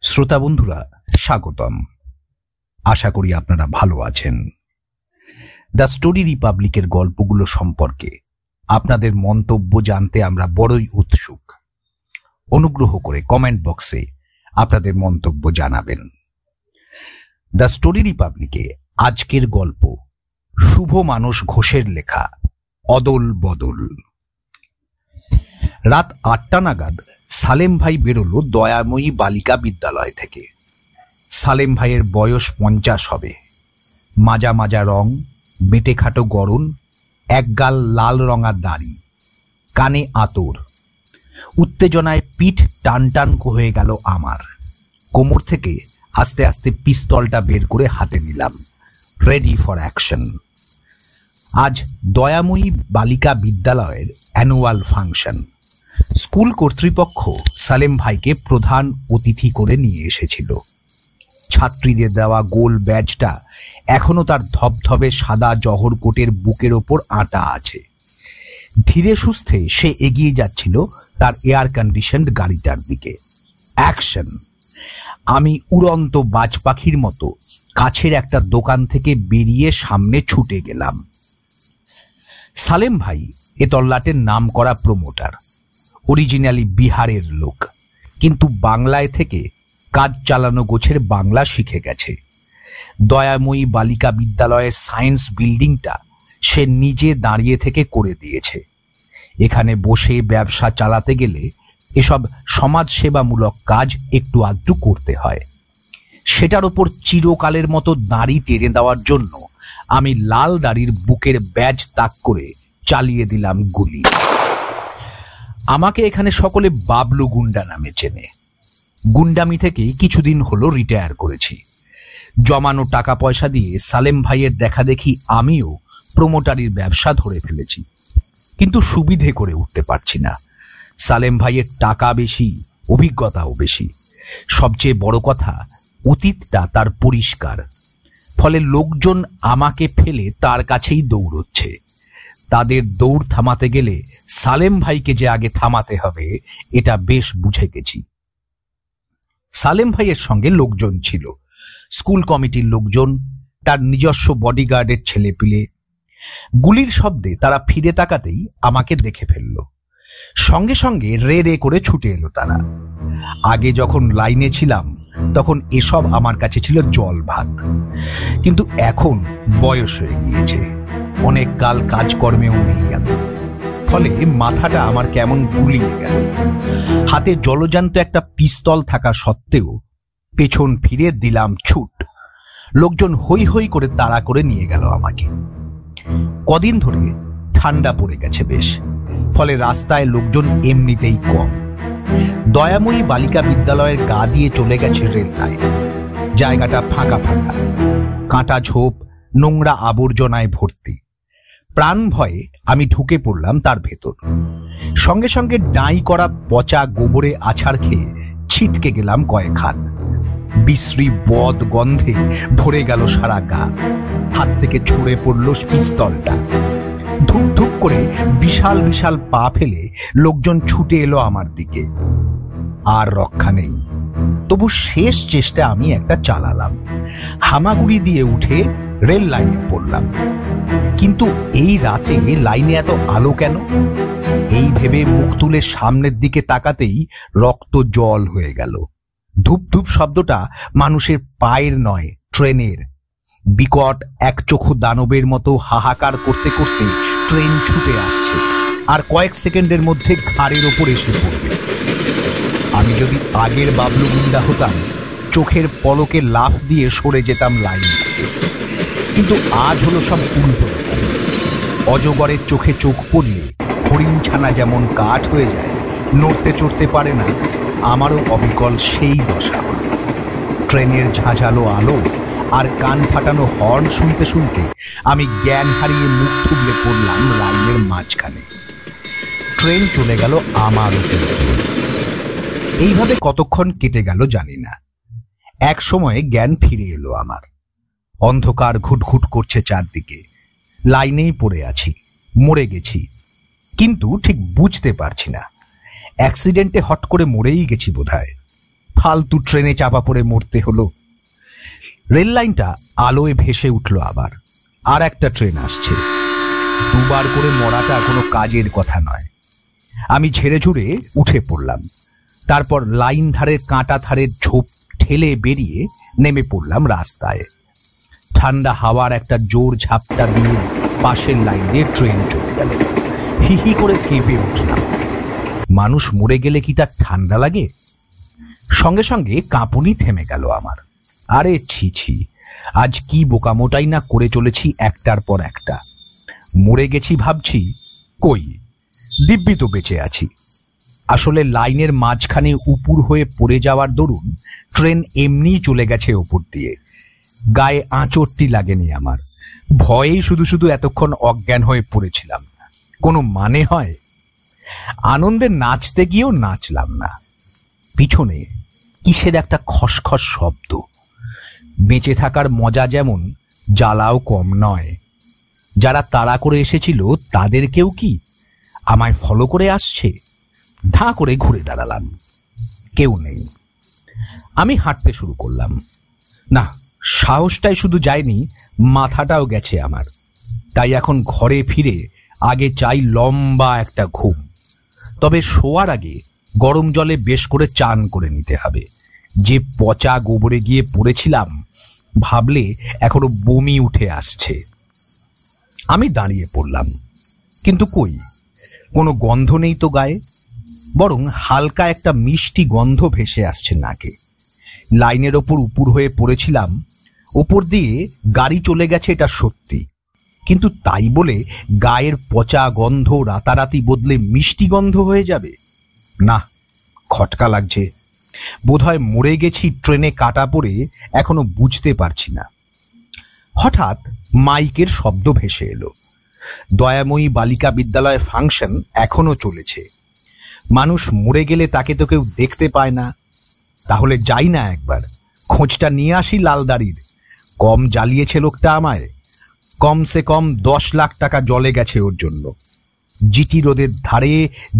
শ্রোতা বন্ধুরা, স্বাগতম। আশা করি আপনারা ভালো আছেন। দ্য স্টোরি রিপাবলিকের গল্পগুলো সম্পর্কে আপনাদের মন্তব্য জানতে আমরা বড়ই উৎসুক। অনুগ্রহ করে কমেন্ট বক্সে আপনাদের মন্তব্য জানাবেন। দ্য স্টোরি রিপাবলিকে আজকের গল্প শুভ মানস ঘোষের লেখা অদল বদল। রাত ৮টা নাগাদ সালেম ভাই বেরোলো দয়াময়ী বালিকা বিদ্যালয় থেকে। সালেম ভাইয়ের বয়স ৫০ হবে। মাজা মাজা রং, বেটে খাটো গড়ন, একগাল লাল রঙা দাড়ি, কানে আতর। উত্তেজনায় পিঠ টান টান হয়ে গেল আমার। কোমর থেকে আস্তে আস্তে পিস্তলটা বের করে হাতে নিলাম, রেডি ফর অ্যাকশন। আজ দয়াময়ী বালিকা বিদ্যালয়ের অ্যানুয়াল ফাংশন। স্কুল কর্তৃপক্ষ সালেম ভাইকে প্রধান অতিথি করে নিয়ে এসেছিল। ছাত্রীদের দেওয়া গোল ব্যাজটা এখনো তার ধবধবে সাদা জহর কোটের বুকের ওপর আঁটা আছে। ধীরে সুস্থে সে এগিয়ে যাচ্ছিল তার এয়ার কন্ডিশনড গাড়িটার দিকে। অ্যাকশন! আমি উড়ন্ত বাজ পাখির মতো কাছের একটা দোকান থেকে বেরিয়ে সামনে ছুটে গেলাম। সালেম ভাই এ তল্লাটের নাম করা প্রমোটার। অরিজিনালি বিহারের লোক, কিন্তু বাংলায় থেকে কাজ চালানো গোছের বাংলা শিখে গেছে। দয়াময়ী বালিকা বিদ্যালয়ের সায়েন্স বিল্ডিংটা সে নিজে দাঁড়িয়ে থেকে করে দিয়েছে। এখানে বসে ব্যবসা চালাতে গেলে এসব সমাজসেবামূলক কাজ একটু আধটু করতে হয়। সেটার ওপর চিরকালের মতো দাড়ি টেনে দেওয়ার জন্য আমি লাল দাড়ির বুকের ব্যাজ তাক করে চালিয়ে দিলাম গুলি। আমাকে এখানে সকলে বাবলু গুন্ডা নামে চেনে। গুন্ডামি থেকেই কিছুদিন হলো রিটায়ার করেছি। জমানো টাকা পয়সা দিয়ে সালেম ভাইয়ের দেখা দেখি আমিও প্রমোটারির ব্যবসা ধরে ফেলেছি, কিন্তু সুবিধে করে উঠতে পারছি না। সালেম ভাইয়ের টাকা বেশি, অভিজ্ঞতাও বেশি। সবচেয়ে বড় কথা, অতীতটা তার পরিষ্কার। ফলে লোকজন আমাকে ফেলে তার কাছেই দৌড়চ্ছে। তাদের দৌড় থামাতে গেলে সালেম ভাইকে যে আগে থামাতে হবে, এটা বেশ বুঝে গেছি। সালেম ভাইয়ের সঙ্গে লোকজন ছিল, স্কুল কমিটির লোকজন, তার নিজস্ব বডিগার্ডের ছেলেপিলে। গুলির শব্দে তারা ফিরে তাকাতেই আমাকে দেখে ফেলল। সঙ্গে সঙ্গে রে রে করে ছুটে এলো তারা। আগে যখন লাইনে ছিলাম তখন এসব আমার কাছে ছিল জল ভাত, কিন্তু এখন বয়স হয়ে গিয়েছে, অনেক কাল কাজকর্মেও নেই আমি। ফলে মাথাটা আমার কেমন গুলিয়ে গেল। হাতে জলজান্ত একটা পিস্তল থাকা সত্ত্বেও পেছন ফিরে দিলাম ছুট। লোকজন হৈ হৈ করে তাড়া করে নিয়ে গেল আমাকে। কদিন ধরে ঠান্ডা পড়ে গেছে বেশ, ফলে রাস্তায় লোকজন এমনিতেই কম। দয়াময়ী বালিকা বিদ্যালয়ের গা দিয়ে চলে গেছে রেল লাইন। জায়গাটা ফাঁকা ফাঁকা, কাঁটা ঝোপ, নোংরা আবর্জনায় ভর্তি। প্রাণ ভয়ে আমি ঢুকে পড়লাম তার ভেতর। সঙ্গে সঙ্গে ডাই করা পচা গোবরে আছাড় খেয়ে ছিটকে গেলাম কয়েক হাত। বিশ্রী বদ গন্ধে ভরে গেল সারা গা। হাত থেকে ছড়ে পড়ল পিস্তলটা। ধুপ ধুপ করে বিশাল বিশাল পা ফেলে লোকজন ছুটে এলো আমার দিকে। আর রক্ষা নেই। তবু শেষ চেষ্টা আমি একটা চালালাম। হামাগুড়ি দিয়ে উঠে রেল লাইনে পড়লাম। কিন্তু এই রাতে লাইনে এত আলো কেন? এই ভেবে মুখ তুলে সামনের দিকে তাকাতেই রক্ত জল হয়ে গেল। ধূপ ধূপ শব্দটা মানুষের পায়ের নয়, ট্রেনের। বিকট একচক্ষু দানবের মতো হাহাকার করতে করতে ট্রেন ছুটে আসছে, আর কয়েক সেকেন্ডের মধ্যে ঘাড়ের ওপর এসে পড়বে। আমি যদি আগের বাবলু গুন্ডা হতাম, চোখের পলকে লাফ দিয়ে সরে যেতাম লাইন থেকে। কিন্তু আজ হলো সব উল্টো রকম। অজগরের চোখে চোখ পড়লে হরিণ ছানা যেমন কাঠ হয়ে যায়, নড়তে চড়তে পারে না, আমারও অবিকল সেই দশা হল। ট্রেনের ঝাঁঝালো আলো আর কান ফাটানো হর্ন শুনতে শুনতে আমি জ্ঞান হারিয়ে মুখ থুবলে পড়লাম লাইনের মাঝখানে। ট্রেন চলে গেল আমার উপর দিয়ে। এইভাবে কতক্ষণ কেটে গেল জানি না। এক সময়ে জ্ঞান ফিরে এলো আমার। অন্ধকার ঘুটঘুট করছে চারদিকে। লাইনেই পড়ে আছি, মরে গেছি, কিন্তু ঠিক বুঝতে পারছি না। অ্যাক্সিডেন্টে হট করে মরেই গেছি বোধহয়। ফালতু ট্রেনে চাপা পড়ে মরতে হলো। রেল লাইনটা আলোয় ভেসে উঠল আবার। আর একটা ট্রেন আসছে। দুবার করে মরাটা কোনো কাজের কথা নয়। আমি ঝেড়ে ঝুড়ে উঠে পড়লাম। তারপর লাইন ধারের কাঁটা ধারের ঝোপ ঠেলে বেরিয়ে নেমে পড়লাম রাস্তায়। ঠান্ডা হাওয়ার একটা জোর ঝাপটা দিয়ে পাশের লাইন দিয়ে ট্রেন চলে গেল। হি হি করে কেঁপে উঠলাম। মানুষ মরে গেলে কি তার ঠান্ডা লাগে? সঙ্গে সঙ্গে কাঁপুনি থেমে গেল আমার। আরে ছি ছি, আজ কি বোকামোটাই না করে চলেছি একটার পর একটা। মরে গেছি ভাবছি, কই, দিব্যি তো বেঁচে আছি। আসলে লাইনের মাঝখানে উপুর হয়ে পড়ে যাওয়ার দরুন ট্রেন এমনিই চলে গেছে ওপর দিয়ে। গায়ে আঁচড়টি লাগেনি আমার। ভয়েই শুধু শুধু এতক্ষণ অজ্ঞান হয়ে পড়েছিলাম। কোনো মানে হয়? আনন্দে নাচতে গিয়েও নাচলাম না। পিছনে কিসের একটা খসখস শব্দ। বেঁচে থাকার মজা যেমন, জ্বালাও কম নয়। যারা তাড়া করে এসেছিল তাদেরকেও কি আমায় ফলো করে আসছে? ধাঁ করে ঘুরে দাঁড়ালাম। কেউ নেই। আমি হাঁটতে শুরু করলাম। না, সাহসটাই শুধু যায়নি, মাথাটাও গেছে আমার। তাই এখন ঘরে ফিরে আগে চাই লম্বা একটা ঘুম। তবে শোয়ার আগে গরম জলে বেশ করে চান করে নিতে হবে। যে পচা গোবরে গিয়ে পড়েছিলাম, ভাবলে এখনো বমি উঠে আসছে। আমি দাঁড়িয়ে পড়লাম, কিন্তু কই, কোনো গন্ধ নেই তো গায়ে। বরং হালকা একটা মিষ্টি গন্ধ ভেসে আসছে নাকে। লাইনের ওপর উপুর হয়ে পড়েছিলাম। ওপর দিয়ে গাড়ি চলে গেছে এটা সত্যি, কিন্তু তাই বলে গায়ের পচা গন্ধ রাতারাতি বদলে মিষ্টি গন্ধ হয়ে যাবে? না, খটকা লাগছে। বোধহয় মরে গেছি ট্রেনে কাটা পড়ে, এখনো বুঝতে পারছি না। হঠাৎ মাইকের শব্দ ভেসে এলো। দয়াময়ী বালিকা বিদ্যালয় ফাংশন এখনো চলেছে। মানুষ মরে গেলে তাকে তো কেউ দেখতে পায় না। তাহলে যাই না একবার, খোঁজটা নিয়ে আসি লালদাড়ির। কম জ্বালিয়েছে লোকটা আমায়। কমসে কম 10 লাখ টাকা জলে গেছে ওর জন্য। জিটি রোডের ধারে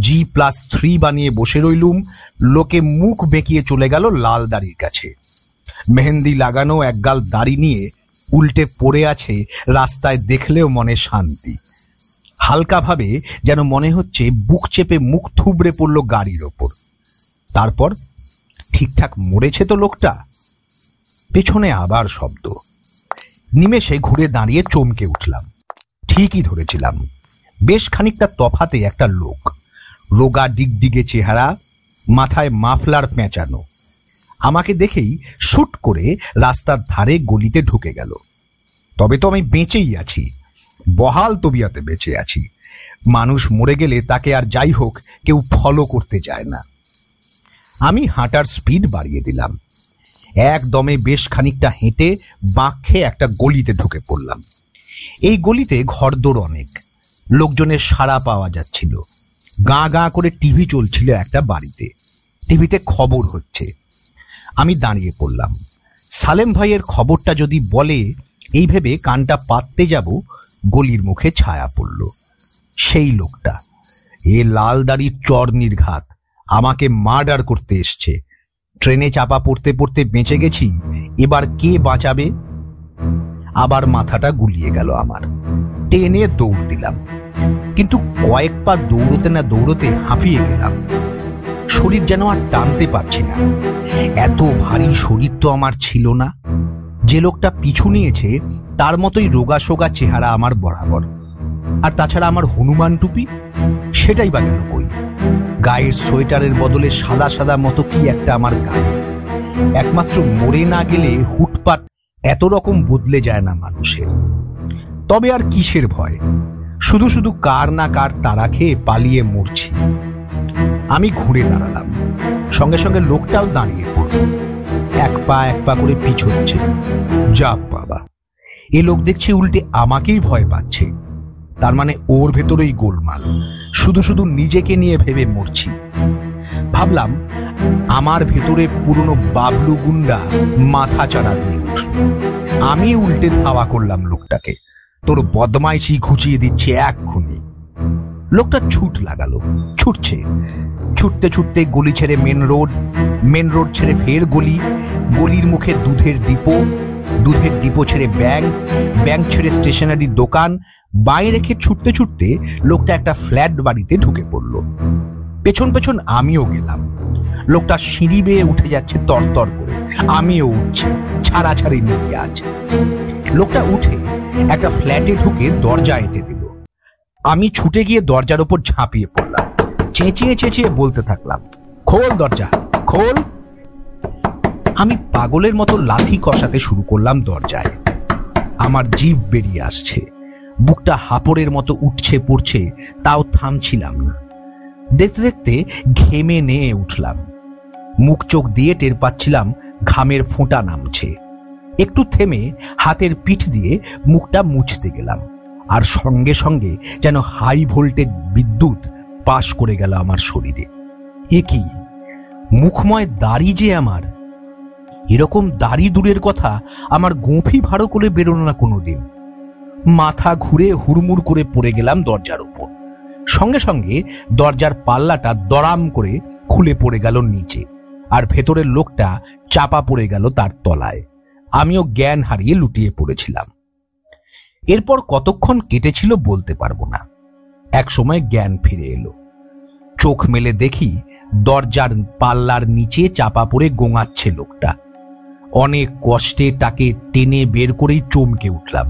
G+3 বানিয়ে বসে রইলুম। লোকে মুখ বেঁকিয়ে চলে গেল লালদাড়ির কাছে। মেহেন্দি লাগানো একগাল দাড়ি নিয়ে উল্টে পড়ে আছে রাস্তায়, দেখলেও মনে শান্তি। হালকাভাবে যেন মনে হচ্ছে বুক চেপে মুখ থুবড়ে পড়ল গাড়ির ওপর। তারপর ঠিকঠাক মরেছে তো লোকটা? পেছনে আবার শব্দ। নিমেষে ঘুরে দাঁড়িয়ে চমকে উঠলাম। ঠিকই ধরেছিলাম, বেশ খানিকটা তফাতে একটা লোক। রোগা ডিগডিগে চেহারা, মাথায় মাফলার পেঁচানো। আমাকে দেখেই শুট করে রাস্তার ধারে গলিতে ঢুকে গেল। তবে তো আমি বেঁচেই আছি, বহাল তবিয়াতে বেঁচে আছি। মানুষ মরে গেলে তাকে আর যাই হোক কেউ ফলো করতে চায় না। আমি হাঁটার স্পিড বাড়িয়ে দিলাম। একদমে বেশ খানিকটা হেঁটে বাঁক খেয়ে একটা গলিতে ঢুকে পড়লাম। এই গলিতে ঘরদোর অনেক, লোকজনের সাড়া পাওয়া যাচ্ছিল। গাঁ গাঁ করে টিভি চলছিল একটা বাড়িতে। টিভিতে খবর হচ্ছে। আমি দাঁড়িয়ে পড়লাম। সালেম ভাইয়ের খবরটা যদি বলে, এই ভেবে কানটা পাততে যাব, গলির মুখে ছায়া পড়ল। সেই লোকটা, এ লালদাড়ির চর নির্ঘাত, আমাকে মার্ডার করতে এসছে। ট্রেনে চাপা পড়তে পড়তে বেঁচে গেছি, এবার কে বাঁচাবে? আবার মাথাটা গুলিয়ে গেল আমার। টেনে দৌড় দিলাম, কিন্তু কয়েক পা দৌড়তে না দৌড়তে হাঁপিয়ে গেলাম। শরীর যেন আর টানতে পারছি না। এত ভারী শরীর তো আমার ছিল না। যে লোকটা পিছু নিয়েছে তার মতোই রোগা সোগা চেহারা আমার বরাবর। আর তাছাড়া আমার হনুমান টুপি, সেটাই বা গেল কই? গায়ের সোয়েটারের বদলে সাদা সাদা মতো কি একটা আমার গায়ে। একমাত্র মরে না গেলে হুটপাট এত রকম বদলে যায় না মানুষের। তবে আর কিসের ভয়? শুধু শুধু কার না কার তাড়া খেয়ে পালিয়ে মরছি। আমি ঘুরে দাঁড়ালাম। সঙ্গে সঙ্গে লোকটাও দাঁড়িয়ে পড়ল। এক পা করে পিছোচ্ছে। যা বাবা, এ লোক দেখছি উল্টে আমাকেই ভয় পাচ্ছে। তার মানে ওর ভেতরেই গোলমাল। শুধু শুধু নিজেকে নিয়ে ভেবে মরছি। ভাবলাম আমার ভেতরে পুরনো বাবলু গুন্ডা মাথা চাড়া দিয়ে উঠল। আমি উল্টে ধাওয়া করলাম লোকটাকে। তোর বদমাইশি ঘুচিয়ে দিচ্ছে এক্ষুনি। লোকটা ছুট লাগালো, ছুটছে। ছুটতে ছুটতে গলি ছেড়ে মেন রোড ছেড়ে ফের গলি, গলির মুখে দুধের ডিপো ছেড়ে ব্যাংক ছেড়ে স্টেশনারি দোকান, বাঁয়ে রেখে ছুটতে ছুটতে লোকটা একটা ফ্ল্যাট বাড়িতে ঢুকে পড়ল। পেছন পেছন আমিও গেলাম। লোকটা সিঁড়ি বেয়ে উঠে যাচ্ছে তরতর করে, আমিও উঠছি, ছাড়াছাড়ি নেই আজ। লোকটা উঠে একটা ফ্ল্যাটে ঢুকে দরজা এঁটে দিল। আমি ছুটে গিয়ে দরজার ওপর ঝাঁপিয়ে পড়লাম, চেঁচিয়ে চেঁচিয়ে বলতে থাকলাম, খোল দরজা, খোল। আমি পাগলের মতো লাথি কষাতে শুরু করলাম দরজায়। আমার জিভ বেরিয়ে আসছে, বুকটা হাঁপড়ের মতো উঠছে পড়ছে, তাও থামছিলাম না। দেখতে দেখতে ঘেমে নিয়ে উঠলাম। মুখ চোখ দিয়ে টের পাচ্ছিলাম ঘামের ফোঁটা নামছে। একটু থেমে হাতের পিঠ দিয়ে মুখটা মুছতে গেলাম, আর সঙ্গে সঙ্গে যেন হাই ভোল্টেজ বিদ্যুৎ পাশ করে গেল আমার শরীরে। এ কি মুখময় দাড়ি যে আমার! এরকম দাড়ি দূরের কথা, আমার গোঁফি ভাড়ো করে বেরোনো না কোনোদিন। মাথা ঘুরে হুড়মুড় করে পড়ে গেলাম দরজার উপর। সঙ্গে সঙ্গে দরজার পাল্লাটা দড়াম করে খুলে পড়ে গেল নিচে, আর ভেতরের লোকটা চাপা পড়ে গেল তার তলায়। আমিও জ্ঞান হারিয়ে লুটিয়ে পড়েছিলাম। এরপর কতক্ষণ কেটেছিল বলতে পারবো না। এক সময় জ্ঞান ফিরে এলো। চোখ মেলে দেখি দরজার পাল্লার নিচে চাপা পড়ে গোঙাচ্ছে লোকটা। অনেক কষ্টে তাকে টেনে বের করেই চমকে উঠলাম।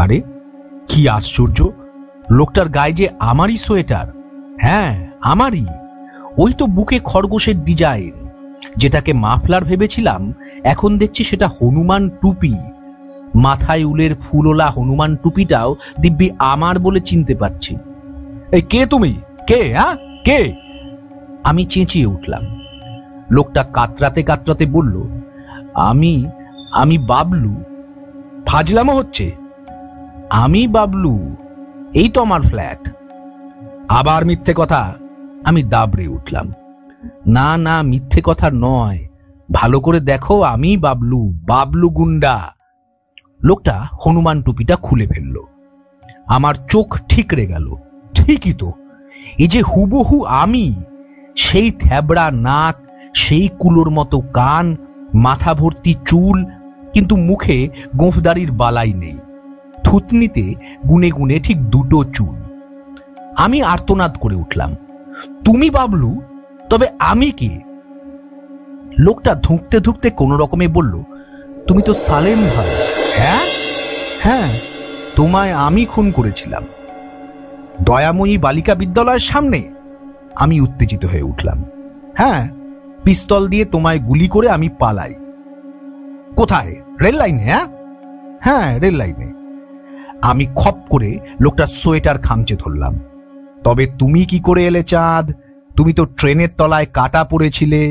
আরে কি আশ্চর্য, লোকটার গায়ে যে আমারই সোয়েটার! হ্যাঁ, আমারই। ওই তো বুকে খরগোশের ডিজাইন। যেটাকে মাফলার ভেবেছিলাম, এখন দেখছি সেটা হনুমান টুপি। মাথায় উলের ফুলওলা হনুমান টুপিটাও দিব্যি আমার বলে চিনতে পারছি। এই কে তুমি? কে? হ্যাঁ, কে? আমি চেঁচিয়ে উঠলাম। লোকটা কাতরাতে কাতরাতে বলল, আমি বাবলু। ফাজলামো হচ্ছে? আমি বাবলু, এই তো আমার ফ্ল্যাট। আবার মিথ্যে কথা? আমি দাবড়ে উঠলাম। না না, মিথ্যে কথা নয়, ভালো করে দেখো, আমি বাবলু গুন্ডা। লোকটা হনুমান টুপিটা খুলে ফেলল। আমার চোখ ঠিকরে গেল। ঠিকই তো, এই যে হুবহু আমি। সেই থ্যাবড়া নাক, সেই কুলোর মতো কান, মাথা ভর্তি চুল, কিন্তু মুখে গোঁফদারির বালাই নেই। থুতনিতে গুনে গুনে ঠিক দুটো চুল। আমি আর্তনাদ করে উঠলাম, তুমি বাবলু? তবে আমি কি? লোকটা ধুঁকতে ধুঁকতে কোনো রকমে বলল, তুমি তো সালেম ভাই। হ্যাঁ হ্যাঁ, তোমায় আমি খুন করেছিলাম দয়াময়ী বালিকা বিদ্যালয়ের সামনে। আমি উত্তেজিত হয়ে উঠলাম। হ্যাঁ, পিস্তল দিয়ে তোমায় গুলি করে আমি পালাই। কোথায়? রেল লাইনে? হ্যাঁ, রেল লাইনে। আমি খপ করে লোকটার সোয়েটার খামচে ধরলাম। তবে তুমি কি করে এলে চাঁদ? তুমি তো ট্রেনের তলায় কাটা পড়েছিলে।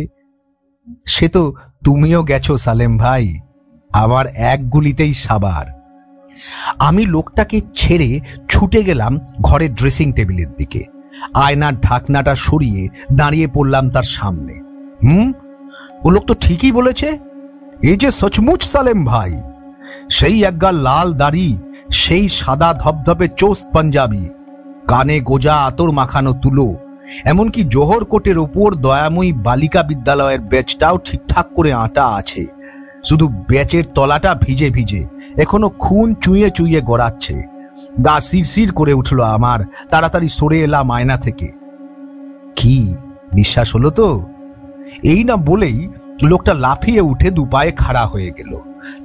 সে তো তুমিও গেছো সালেম ভাই, আমার এক গুলিতেই সাবার। আমি লোকটাকে ছেড়ে ছুটে গেলাম ঘরের ড্রেসিং টেবিলের দিকে। আয়নার ঢাকনাটা সরিয়ে দাঁড়িয়ে পড়লাম তার সামনে। ও লোক তো ঠিকই বলেছে, এই যে সচমুচ সালেম ভাই। সেই একগাল লাল দাড়ি, সেই সাদা ধবধবে চোস্ত পাঞ্জাবি, কানে গোজা আতর মাখানো তুলো, এমনকি জোহর কোটের ওপর দয়াময়ী বালিকা বিদ্যালয়ের ব্যাচটাও ঠিকঠাক করে আঁটা আছে। শুধু ব্যাচের তলাটা ভিজে ভিজে এখনো খুন চুইয়ে চুইয়ে গড়াচ্ছে। গা শিরশির করে উঠল আমার। তাড়াতাড়ি সরে এলাম আয়না থেকে। কি বিশ্বাস হলো তো? এই না বলেই লোকটা লাফিয়ে উঠে দুপায়ে খাড়া হয়ে গেল।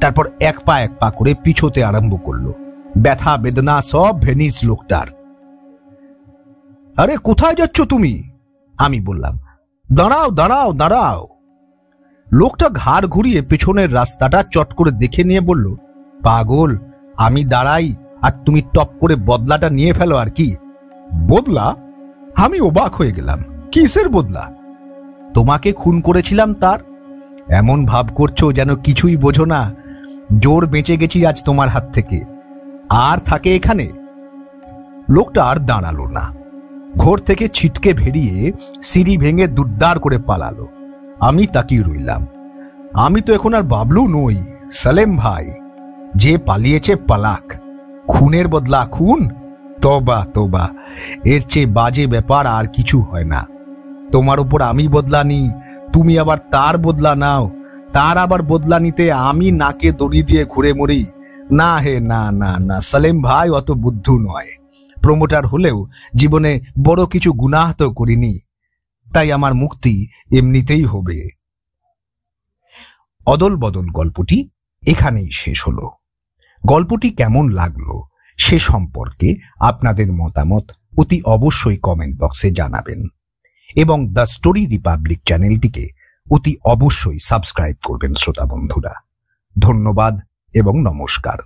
তারপর এক পা করে পিছোতে আরম্ভ করলো। ব্যথা বেদনা সব ভেনিস লোকটার। আরে কোথায় যাচ্ছ তুমি? আমি বললাম। দাঁড়াও দাঁড়াও দাঁড়াও। লোকটা ঘাড় ঘুরিয়ে পেছনের রাস্তাটা চট করে দেখে নিয়ে বলল, পাগল, আমি দাঁড়াই আর তুমি টপ করে বদলাটা নিয়ে ফেলো আর কি। বদলা? আমি অবাক হয়ে গেলাম। কিসের বদলা? তোমাকে খুন করেছিলাম তার। এমন ভাব করছো যেন কিছুই বোঝো না। জোর বেঁচে গেছি আজ তোমার হাত থেকে। আর থাকে এখানে? লোকটা আর দাঁড়ালো না। ঘর থেকে ছিটকে বেরিয়ে সিঁড়ি ভেঙে দুর্দার করে পালালো। আমি তাকিয়ে রইলাম। আমি তো এখন আর বাবলু নই, সালেম ভাই। যে পালিয়েছে পালাক। খুনের বদলা খুন? তোবা তোবা, এর চেয়ে বাজে ব্যাপার আর কিছু হয় না। তোমার উপর আমি বদলা নিই, তুমি আবার তার বদলা নাও, তার আবার বদলা নিতে আমি নাকে দড়ি দিয়ে ঘুরে মরি? না হে না না না, সালেম ভাই অত বুদ্ধু নয়। প্রমোটার হলেও জীবনে বড় কিছু গুনাহ তো করিনি, তাই আমার মুক্তি এমনিতেই হবে। অদল বদল গল্পটি এখানেই শেষ হলো। গল্পটি কেমন লাগলো সে সম্পর্কে আপনাদের মতামত অতি অবশ্যই কমেন্ট বক্সে জানাবেন এবং দ্য স্টোরি রিপাবলিক চ্যানেলটিকে অতি অবশ্যই সাবস্ক্রাইব করবেন শ্রোতা বন্ধুরা। ধন্যবাদ এবং নমস্কার।